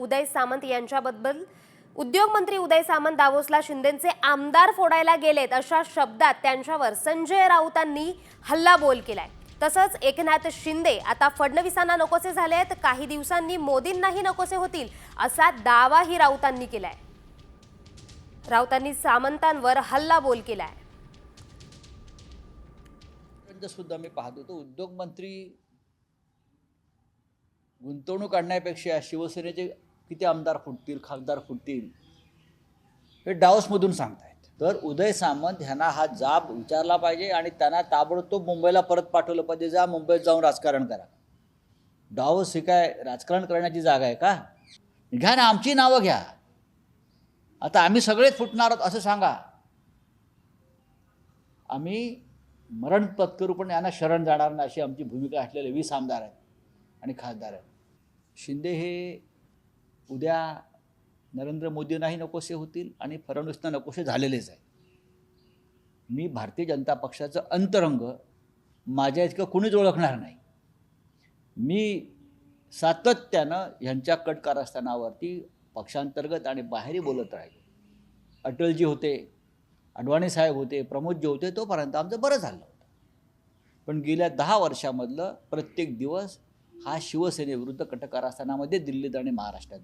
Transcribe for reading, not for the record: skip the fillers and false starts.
उदय सामंत यांच्याबद्दल उद्योगमंत्री उदय सामंत दावोसला शिंदेचे आमदार फोडायला गेलेत अशा शब्दात त्यांच्यावर संजय राऊतांनी हल्लाबोल केलाय। तसंच एकनाथ शिंदे आता फडणवीसांना नकोसे झालेत, काही दिवसांनी मोदींनाही नकोसे होतील असा दावाही राऊतांनी केलाय। राऊतांनी सामंतांवर हल्लाबोल केलाय। सुद्धा मी पाहतो तो उद्योग मंत्री गुंतवणूक आणण्यापेक्षा शिवसेनेचे किती आमदार फुटतील, खासदार फुटतील हे डावसमधून सांगतायत। तर उदय सामंत ह्यांना हा जाब विचारला पाहिजे आणि त्यांना ताबडतोब मुंबईला परत पाठवलं पाहिजे। जा मुंबईत जाऊन राजकारण करा। डावस ही काय राजकारण करण्याची जागा आहे का? घ्या ना, आमची नावं घ्या, आता आम्ही सगळेच फुटणार आहोत असं सांगा। आम्ही मरण पत्करू पण यांना शरण जाणार नाही अशी आमची भूमिका असलेले 20 आमदार आहेत आणि खासदार आहेत। शिंदे हे उद्या नरेंद्र मोदींनाही नकोसे होतील आणि फडणवीसना नकोसे झालेलेच आहे। मी भारतीय जनता पक्षाचं अंतरंग माझ्या इतकं कुणीच ओळखणार नाही। मी सातत्यानं ह्यांच्या कट कारस्थानावरती पक्षांतर्गत आणि बाहेरही बोलत राहिलो। अटलजी होते, अडवाणी साहेब होते, प्रमोदजी होते, तोपर्यंत आमचं बरं झालं होतं। पण गेल्या 10 वर्षामधलं प्रत्येक दिवस हा शिवसेनेविरुद्ध कट कारस्थानामध्ये दिल्लीत आणि महाराष्ट्रात